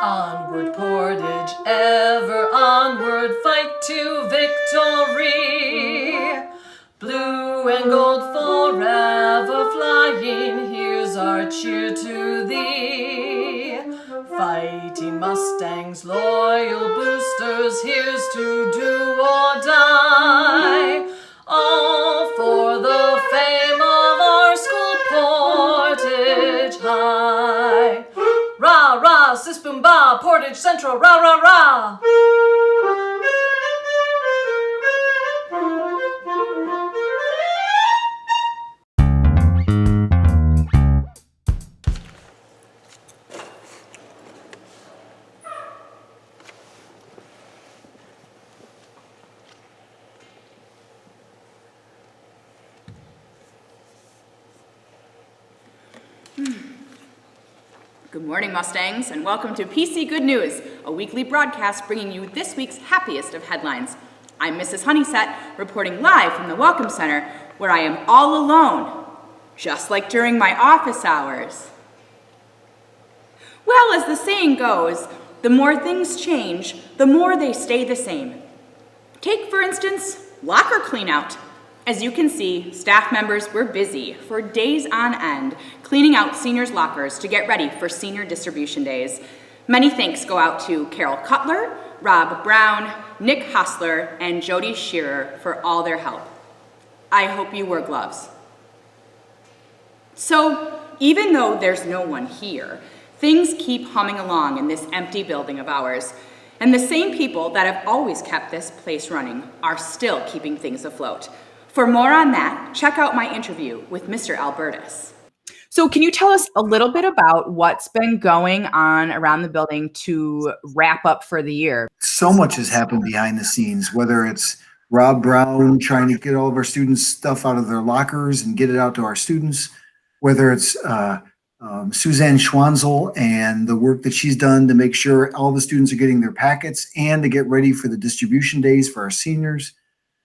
Onward, Portage, ever onward, fight to victory. Blue and gold forever flying, here's our cheer to thee. Fighting Mustangs, loyal boosters, here's to do or die. All for the fame of our school, Portage High. Rah, rah, sis boom ba, Portage Central, rah, rah, rah. Good morning, Mustangs, and welcome to PC Good News, a weekly broadcast bringing you this week's happiest of headlines. I'm Mrs. Honeysett, reporting live from the Welcome Center, where I am all alone, just like during my office hours. Well, as the saying goes, the more things change, the more they stay the same. Take, for instance, locker cleanout. As you can see, staff members were busy for days on end cleaning out seniors' lockers to get ready for senior distribution days. Many thanks go out to Carol Cutler, Rob Brown, Nick Hostler, and Jody Shearer for all their help. I hope you wore gloves. So, even though there's no one here, things keep humming along in this empty building of ours. And the same people that have always kept this place running are still keeping things afloat. For more on that, check out my interview with Mr. Albertus. So can you tell us a little bit about what's been going on around the building to wrap up for the year? So much has happened behind the scenes, whether it's Rob Brown trying to get all of our students' stuff out of their lockers and get it out to our students, whether it's Suzanne Schwanzel and the work that she's done to make sure all the students are getting their packets and to get ready for the distribution days for our seniors.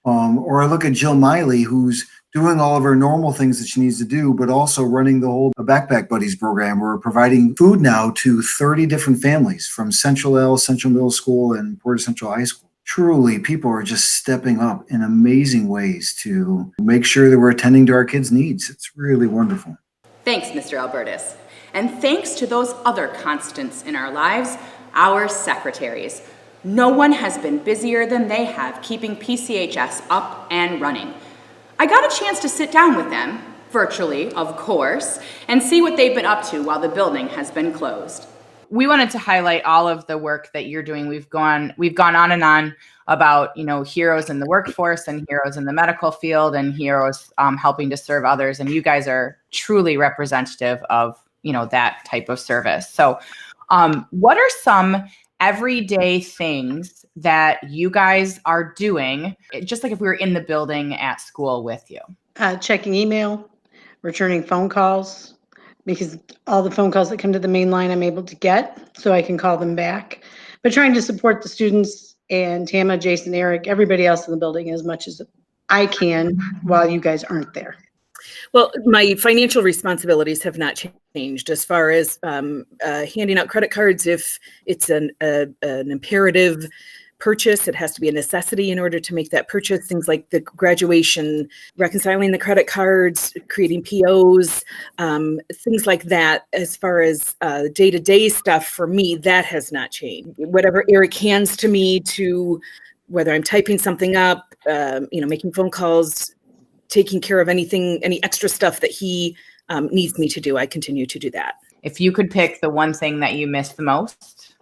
Or I look at Jill Miley, who's doing all of her normal things that she needs to do, but also running the whole Backpack Buddies program. We're providing food now to 30 different families from Central L, Central Middle School, and Portage Central High School. Truly, people are just stepping up in amazing ways to make sure that we're attending to our kids' needs. It's really wonderful. Thanks, Mr. Albertus. And thanks to those other constants in our lives, our secretaries. No one has been busier than they have keeping PCHS up and running. I got a chance to sit down with them, virtually, of course, and see what they've been up to while the building has been closed. We wanted to highlight all of the work that you're doing. We've gone on and on about, heroes in the workforce and heroes in the medical field and heroes helping to serve others. And you guys are truly representative of, that type of service. So what are some everyday things that you guys are doing, just like if we were in the building at school with you? Checking email, returning phone calls, because all the phone calls that come to the main line I'm able to get, so I can call them back. But trying to support the students and Tama, Jason, Eric, everybody else in the building as much as I can while you guys aren't there. Well, my financial responsibilities have not changed as far as handing out credit cards. If it's an imperative purchase, it has to be a necessity in order to make that purchase. Things like the graduation, reconciling the credit cards, creating POs, things like that. As far as day-to-day stuff for me, that has not changed. Whatever Eric hands to me, to whether I'm typing something up, making phone calls, taking care of any extra stuff that he needs me to do, I continue to do that. If you could pick the one thing that you miss the most,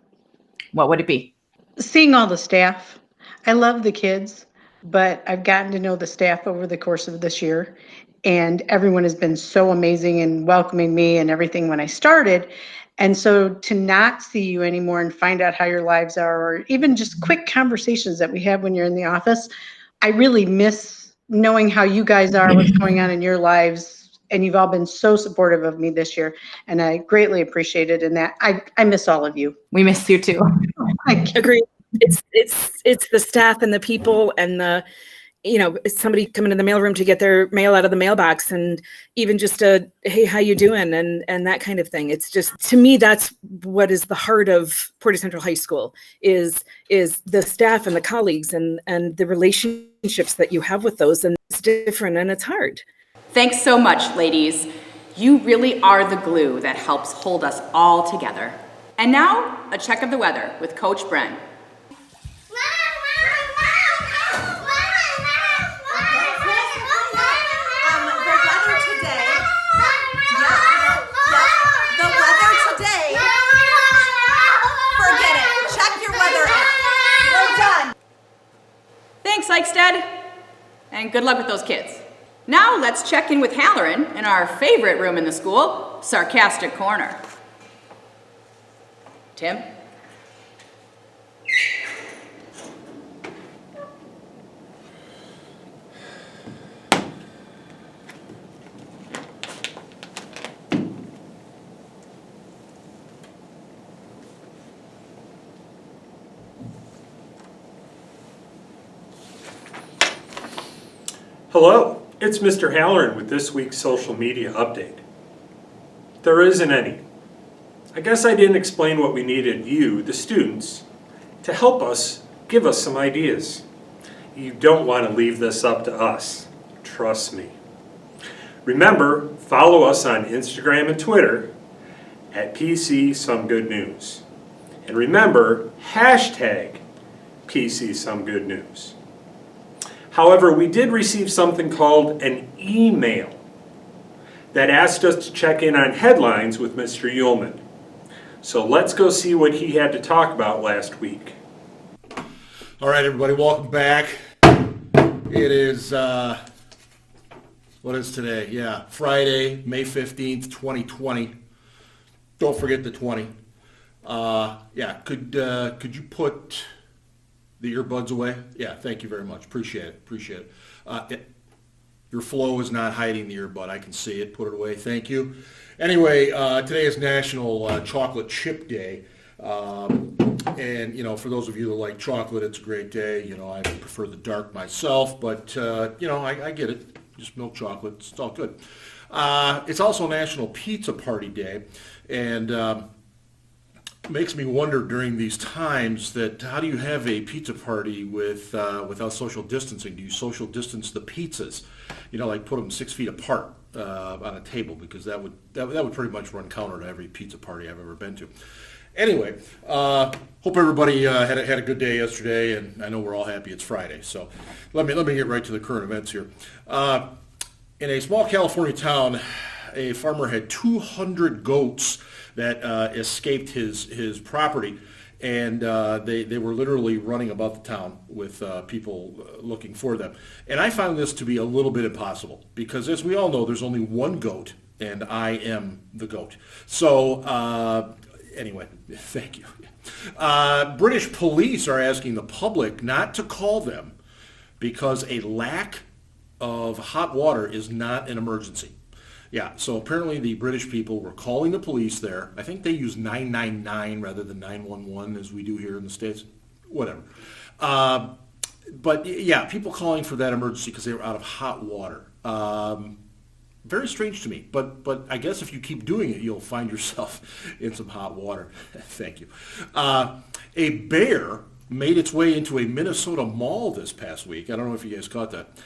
what would it be? Seeing all the staff. I love the kids, but I've gotten to know the staff over the course of this year, and everyone has been so amazing and welcoming me and everything when I started. And so to not see you anymore and find out how your lives are, or even just quick conversations that we have when you're in the office, I really miss knowing how you guys are, what's going on in your lives, and you've all been so supportive of me this year, and I greatly appreciate it. And that I miss all of you. We miss you too. I agree. It's the staff and the people and somebody coming in the mailroom to get their mail out of the mailbox, and even just a, hey, how you doing? And that kind of thing. It's just, to me, that's what is the heart of Portage Central High School is the staff and the colleagues and the relationships that you have with those. And it's different and it's hard. Thanks so much, ladies. You really are the glue that helps hold us all together. And now, a check of the weather with Coach Bren. Thanks, Eichstead. And good luck with those kids. Now let's check in with Halloran in our favorite room in the school, Sarcastic Corner. Tim? Hello, it's Mr. Halloran with this week's social media update. There isn't any. I guess I didn't explain what we needed you, the students, to help us, give us some ideas. You don't want to leave this up to us. Trust me. Remember, follow us on Instagram and Twitter at PC Some Good News. And remember, hashtag PC Some Good News. However, we did receive something called an email that asked us to check in on headlines with Mr. Ullman. So let's go see what he had to talk about last week. All right, everybody, welcome back. It is, what is today? Yeah, Friday, May 15th, 2020. Don't forget the 20. Could you put the earbuds away? Yeah, thank you very much. Appreciate it. Your flow is not hiding the earbud. I can see it. Put it away. Thank you. Anyway, today is National Chocolate Chip Day. And, for those of you that like chocolate, it's a great day. I prefer the dark myself, but, I get it. Just milk chocolate. It's all good. It's also National Pizza Party Day. And makes me wonder during these times that how do you have a pizza party without social distancing? Do you social distance the pizzas? Like put them 6 feet apart on a table, because that would pretty much run counter to every pizza party I've ever been to. Anyway, hope everybody had a good day yesterday, and I know we're all happy it's Friday. So let me get right to the current events here. In a small California town, a farmer had 200 goats that escaped his property, and they were literally running about the town with people looking for them. And I found this to be a little bit impossible, because as we all know, there's only one goat, and I am the goat. So anyway, thank you. British police are asking the public not to call them because a lack of hot water is not an emergency. Yeah, so apparently the British people were calling the police there. I think they use 999 rather than 911 as we do here in the States. Whatever. But yeah, people calling for that emergency because they were out of hot water. Very strange to me, but I guess if you keep doing it, you'll find yourself in some hot water. Thank you. A bear made its way into a Minnesota mall this past week. I don't know if you guys caught that.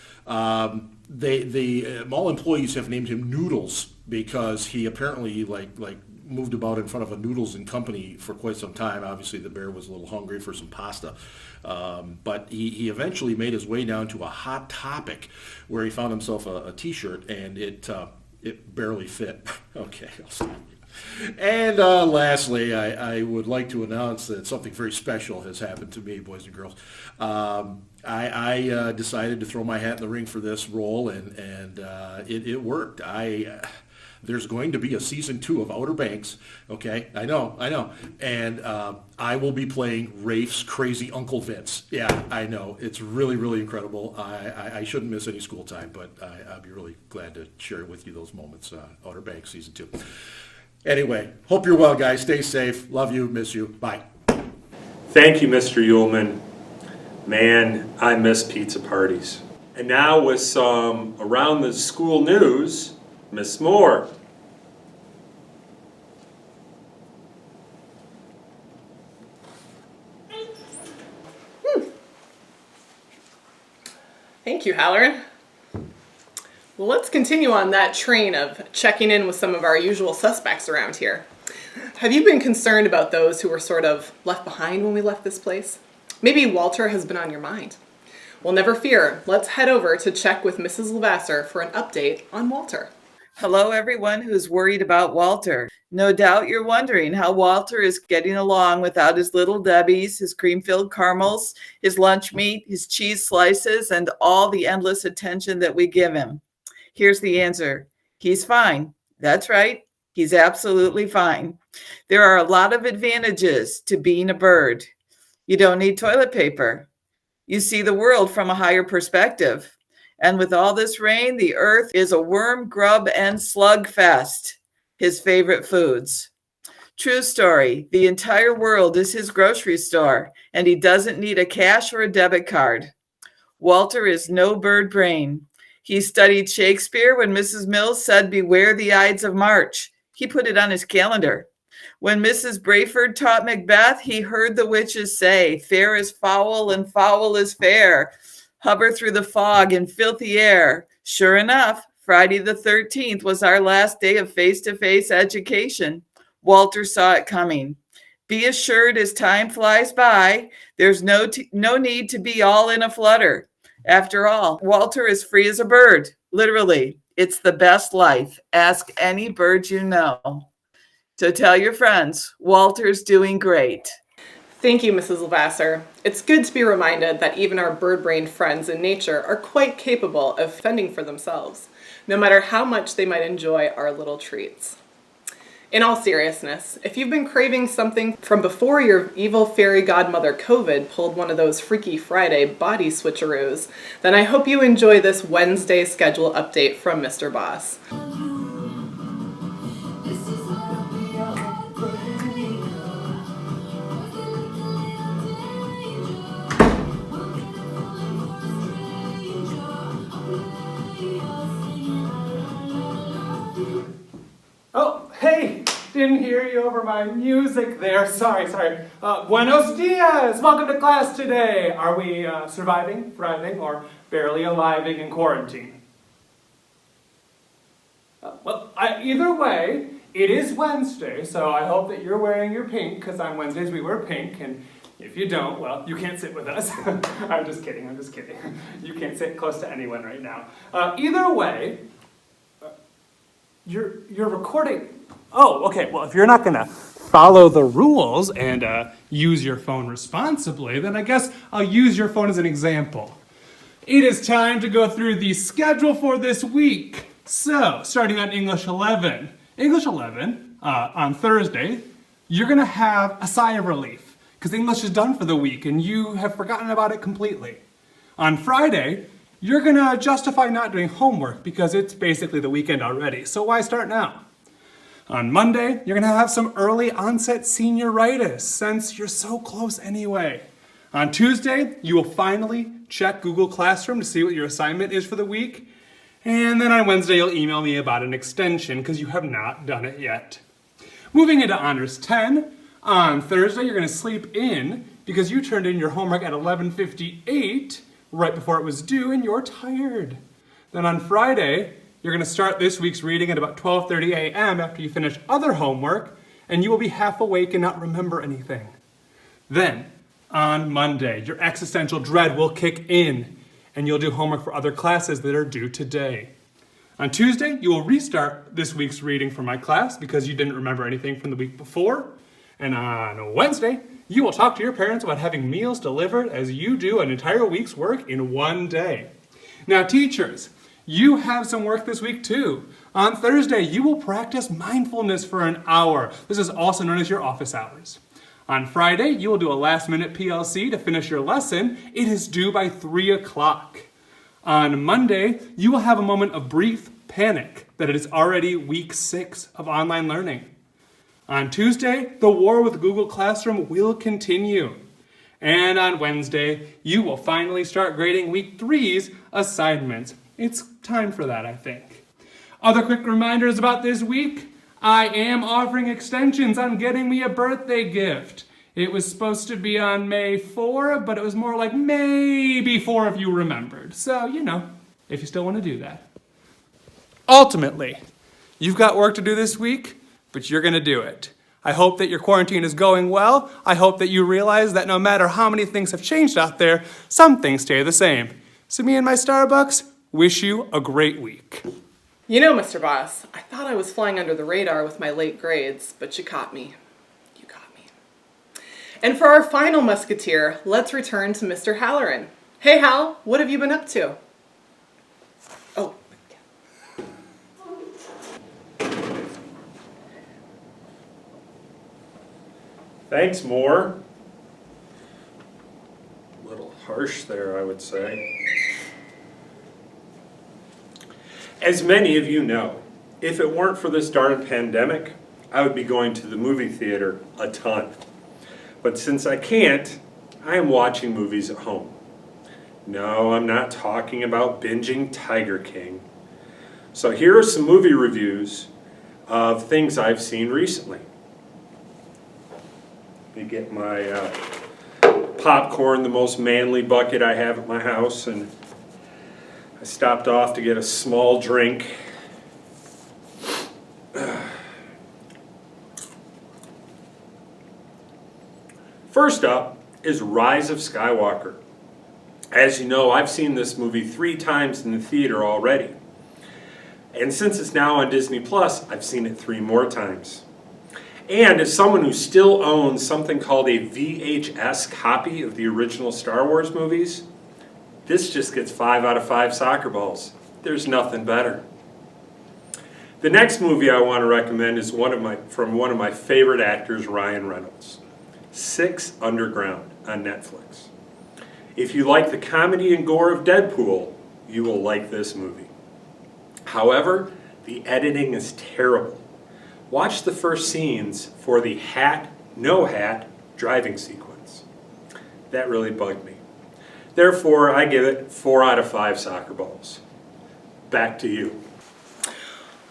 The mall employees have named him Noodles because he apparently like moved about in front of a Noodles and Company for quite some time. Obviously, the bear was a little hungry for some pasta. But he eventually made his way down to a Hot Topic where he found himself a T-shirt, and it barely fit. Okay, I'll stop. And lastly, I would like to announce that something very special has happened to me, boys and girls. I decided to throw my hat in the ring for this role, and it worked. There's going to be a season 2 of Outer Banks. Okay, I know. And I will be playing Rafe's crazy Uncle Vince. Yeah, I know. It's really, really incredible. I shouldn't miss any school time, but I'll be really glad to share with you those moments. Outer Banks season 2. Anyway, hope you're well, guys. Stay safe. Love you. Miss you. Bye. Thank you, Mr. Ullman. Man, I miss pizza parties. And now with some around the school news, Miss Moore. Thank you, Halloran. Well, let's continue on that train of checking in with some of our usual suspects around here. Have you been concerned about those who were sort of left behind when we left this place? Maybe Walter has been on your mind. Well, never fear. Let's head over to check with Mrs. Lavasser for an update on Walter. Hello, everyone who's worried about Walter. No doubt you're wondering how Walter is getting along without his little Debbies, his cream-filled caramels, his lunch meat, his cheese slices, and all the endless attention that we give him. Here's the answer. He's fine. That's right. He's absolutely fine. There are a lot of advantages to being a bird. You don't need toilet paper. You see the world from a higher perspective. And with all this rain, the earth is a worm, grub, and slug fest, his favorite foods. True story, the entire world is his grocery store, and he doesn't need a cash or a debit card. Walter is no bird brain. He studied Shakespeare when Mrs. Mills said, "Beware the Ides of March." He put it on his calendar. When Mrs. Brayford taught Macbeth, he heard the witches say, "Fair is foul and foul is fair. Hover through the fog and filthy air." Sure enough, Friday the 13th was our last day of face-to-face education. Walter saw it coming. Be assured as time flies by, there's no need to be all in a flutter. After all, Walter is free as a bird. Literally, it's the best life. Ask any bird you know. So tell your friends, Walter's doing great. Thank you, Mrs. Lavasser. It's good to be reminded that even our bird-brained friends in nature are quite capable of fending for themselves, no matter how much they might enjoy our little treats. In all seriousness, if you've been craving something from before your evil fairy godmother COVID pulled one of those Freaky Friday body switcheroos, then I hope you enjoy this Wednesday schedule update from Mr. Boss. Oh, hey! Didn't hear you over my music there. Sorry. Buenos dias! Welcome to class today. Are we surviving, thriving, or barely aliving in quarantine? Either way, it is Wednesday, so I hope that you're wearing your pink, because on Wednesdays we wear pink, and if you don't, well, you can't sit with us. I'm just kidding. You can't sit close to anyone right now. Either way, you're recording. Oh, okay. Well, if you're not gonna follow the rules and use your phone responsibly, then I guess I'll use your phone as an example. It is time to go through the schedule for this week. So, starting on English 11. English 11, on Thursday, you're gonna have a sigh of relief, because English is done for the week and you have forgotten about it completely. On Friday, you're gonna justify not doing homework because it's basically the weekend already, so why start now? On Monday, you're gonna have some early onset senioritis since you're so close anyway. On Tuesday, you will finally check Google Classroom to see what your assignment is for the week. And then on Wednesday, you'll email me about an extension because you have not done it yet. Moving into Honors 10, on Thursday, you're gonna sleep in because you turned in your homework at 11:58 right before it was due and you're tired. Then on Friday, you're going to start this week's reading at about 12:30 a.m. after you finish other homework, and you will be half awake and not remember anything. Then, on Monday, your existential dread will kick in, and you'll do homework for other classes that are due today. On Tuesday, you will restart this week's reading for my class because you didn't remember anything from the week before. And on Wednesday, you will talk to your parents about having meals delivered as you do an entire week's work in one day. Now, teachers, you have some work this week too. On Thursday, you will practice mindfulness for an hour. This is also known as your office hours. On Friday, you will do a last-minute PLC to finish your lesson. It is due by 3 o'clock. On Monday, you will have a moment of brief panic that it is already week 6 of online learning. On Tuesday, the war with Google Classroom will continue. And on Wednesday, you will finally start grading week 3's assignments. It's time for that, I think. Other quick reminders about this week. I am offering extensions on getting me a birthday gift. It was supposed to be on May 4, but it was more like maybe 4 if you remembered. So, if you still want to do that. Ultimately, you've got work to do this week, but you're going to do it. I hope that your quarantine is going well. I hope that you realize that no matter how many things have changed out there, some things stay the same. So me and my Starbucks wish you a great week. You know, Mr. Boss, I thought I was flying under the radar with my late grades, but you caught me. You caught me. And for our final musketeer, let's return to Mr. Halloran. Hey, Hal, what have you been up to? Oh. Thanks, Moore. A little harsh there, I would say. As many of you know, if it weren't for this darn pandemic, I would be going to the movie theater a ton. But since I can't, I am watching movies at home. No, I'm not talking about binging Tiger King. So here are some movie reviews of things I've seen recently. Let me get my popcorn, the most manly bucket I have at my house, and I stopped off to get a small drink. First up is Rise of Skywalker. As you know, I've seen this movie 3 times in the theater already. And since it's now on Disney Plus, I've seen it 3 more times. And as someone who still owns something called a VHS copy of the original Star Wars movies, this just gets 5 out of 5 soccer balls. There's nothing better. The next movie I want to recommend is from one of my favorite actors, Ryan Reynolds. 6 Underground on Netflix. If you like the comedy and gore of Deadpool, you will like this movie. However, the editing is terrible. Watch the first scenes for the no hat driving sequence. That really bugged me. Therefore, I give it 4 out of 5 soccer balls. Back to you.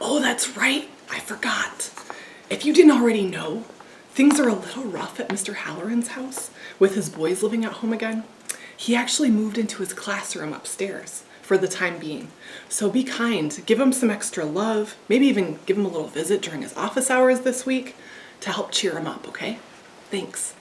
Oh, that's right. I forgot. If you didn't already know, things are a little rough at Mr. Halloran's house with his boys living at home again. He actually moved into his classroom upstairs for the time being. So be kind, give him some extra love, maybe even give him a little visit during his office hours this week to help cheer him up, okay? Thanks.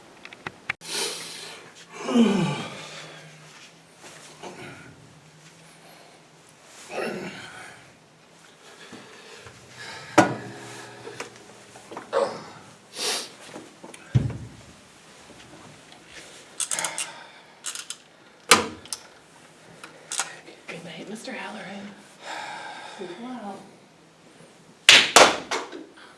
Good night, Mr. Halloran. Sleep well.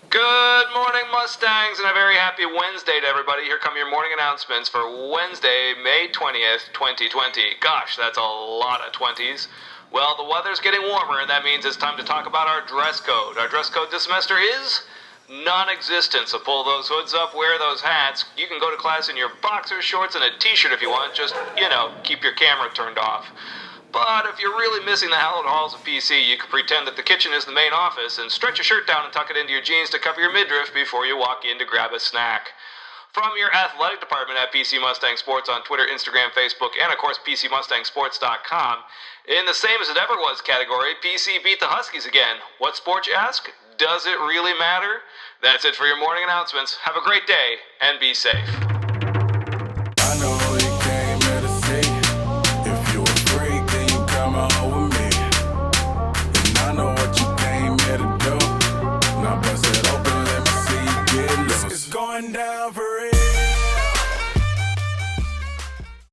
Good morning, Mustangs, and a very happy Wednesday to everybody. Here come your morning announcements for Wednesday, May 20th, 2020. Gosh, that's a lot of 20s. Well, the weather's getting warmer, and that means it's time to talk about our dress code. Our dress code this semester is non-existent, so pull those hoods up, wear those hats. You can go to class in your boxer shorts and a t-shirt if you want, just, keep your camera turned off. But if you're really missing the hallowed halls of PC, you can pretend that the kitchen is the main office and stretch your shirt down and tuck it into your jeans to cover your midriff before you walk in to grab a snack. From your athletic department at PC Mustang Sports on Twitter, Instagram, Facebook, and of course PCMustangSports.com, in the same as it ever was category, PC beat the Huskies again. What sport, you ask? Does it really matter? That's it for your morning announcements. Have a great day and be safe. Down